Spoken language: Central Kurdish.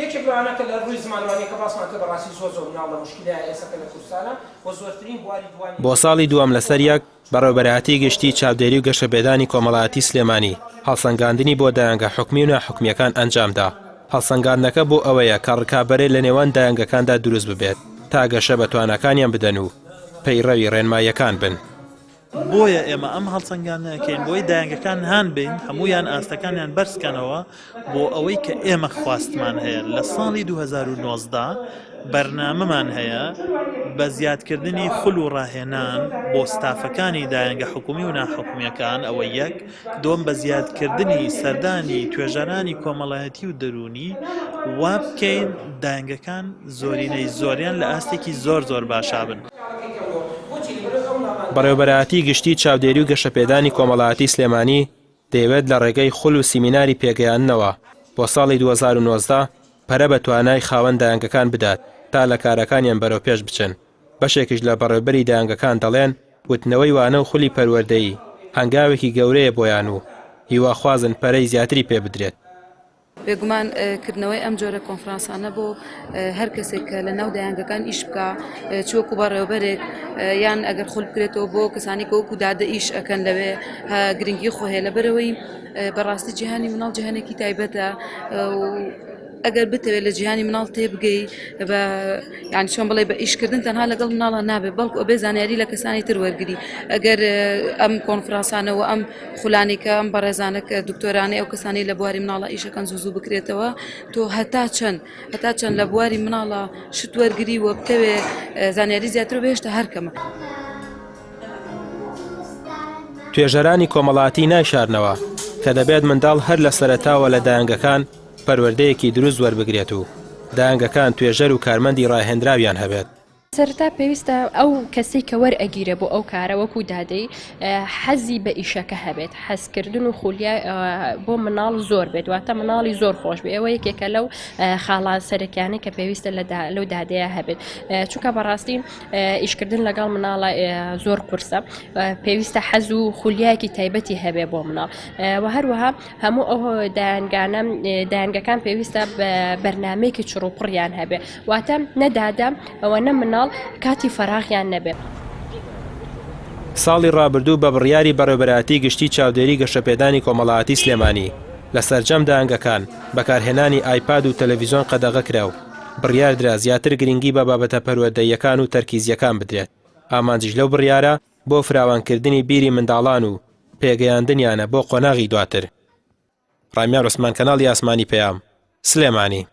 یەکێک لەوانە کە لە ڕووی زمانوانی کە باسمان کرد بەڕاستی زۆر مناڵ لە مشکلای ئێستا لە کوردستانە و زۆرترین بواری دوانی بۆ ساڵی دووەم لەسەر یەک بەڕێوەبەرهەتی گشتی چاودێری و گەشەپێدانی کۆمەڵایەتی سلێمانی هەڵسەنگاندنی بۆ دایانگە حکومی و ناحکومیەکان ئەنجامدا. هەڵسەنگاندنەکە بۆ ئەوەیە کە ڕکابەرێ لە نێوان دایانگەکاندا دروست ببێت تا گەشە بە توانەکانیان بدەن و پەیڕەوی ڕێنماییەکان بن. بۆیە ئێمە ئەم هەڵسەنگاندنەکەین بۆی دایانگەکان هان بین هەمویان ئاستەکانیان بەرزکەنەوە بۆ ئەوەی کە ئێمە خواستمان هەیە لە ساڵی 2019 بەرنامەمان هەیە بە زیادکردنی خول و ڕاهێنان بۆ ستافەکانی دایانگە حکومی و ناحکومیەکان ئەوە یەک دوم بە زیادکردنی سەردانی توێژەرانی کۆمەڵایەتی و دەرونی وا بکەین دایانگەکان زۆرینەی زۆریان لە ئاستێکی زۆر باشا بن. بەڕێوەبەرهەتی گشتی چاودێری و گەشەپێدانی کۆمەڵایەتی سلێمانی دەیەوێت لە ڕێگەی خول و سیمیناری پێگەیاندنەوە بۆ ساڵی 2019 پەرە بە توانای خاوەن دایانگەکان بدات تا لە کارەکانیان بەرەو پێش بچن. بەشێکیش لە بەڕێوەبەری دایانگەکان دەڵێن وتنەوەی وانە و خولی پەروەردەیی هەنگاوێکی گەورەیە بۆیان و هیواخوازن پەرەی زیاتری پێ بدرێت. بێگومان کردنەوەی ئەم جۆرە کۆنفرانسانە بۆ هەر کەسێک کە لە ناو دایانگەکان ئیش بکە چوەکو بەڕێوەبەرێک یان ئەگەر خول بکرێتەوە بۆ کەسانی کە وەکو دادە ئیش ئەکەن لەوێ گرنگی خۆ هەیە لەبەرەوەی بەڕاستی جیهانی مناڵ جیهانێکی تایبەتە ئەگەر بتەوێت لە جیهانی مناڵ تێبگەی بە یان چۆن بڵێ بە ئیشکردن تەنها لەگەڵ مناڵە نابێت بەڵکو ئەبێ زانیاری لە کەسانی تر وەرگری. ئەگەر ئەم کۆنفرانسانەوە ئەم خولانێکە ئەم بەڕێزانە کە دکتۆرانەی ئەو کەسانی لە بواری مناڵە ئیشەکەن زوو بکرێتەوە تۆ هەتا چەند لە بواری مناڵە شت وەرگری وە بتەوێ زانیاری زیاتر بهێشتا هەرکەمە. توێژەرانی کۆمەڵایەتی نایشارنەوە کە دەبێت منداڵ هەر لە سەرەتاوە لە دایانگەکان پەروەردەیەکی دروست وەربگرێت و دایانگەکان توێژەر و کارمەندی ڕاهێنراویان هەبێت. سەرەتا پێویستە ئەو کەسەی کە وەرئەگیرە بۆ ئەو کارە وەکو دادەی حەزی بە ئیشەکە هەبێت حەزکردن و خولیا بۆ مناڵ زۆر بێت واتە مناڵی زۆر خۆش بێ ئەوە یەکێکە لەو خاڵان سەرەکیانەی کە پێویستە لەو دادەیە هەبێت چونکە بەڕاستی ئیشکردن لەگەڵ مناڵە زۆر قورسە پێویستە حەز و خولیایەکی تایبەتی هەبێ بۆ مناڵ و هەروەها هەموو ئەو دایانگەکان پێویستە بەرنامەیەکی چڕوپڕیان هەبێ واتە نەدادا ئەوە نە مناڵ کاتی فەراغیان نەبێت. ساڵی ڕابردوو بە بڕیاری بەڕێوەبەرهەتی گشتی چاودێری گەشەپێدانی کۆمەڵایەتی سلێمانی لە سەرجەم دایانگەکان بەکارهێنانی ئایپاد و تەلەڤیزۆن قەدەغە کرا و بڕیاردرا زیاتر گرنگی بە بابەتە پەروەردەییەکان و تەرکیزیەکان بدرێت. ئامانجیش لەو بڕیارە بۆ فراوانکردنی بیری منداڵان و پێگەیاندنیانە بۆ قۆناغی دواتر. ڕامیار عوسمان کەناڵی ئاسمانی پەیام سلێمانی.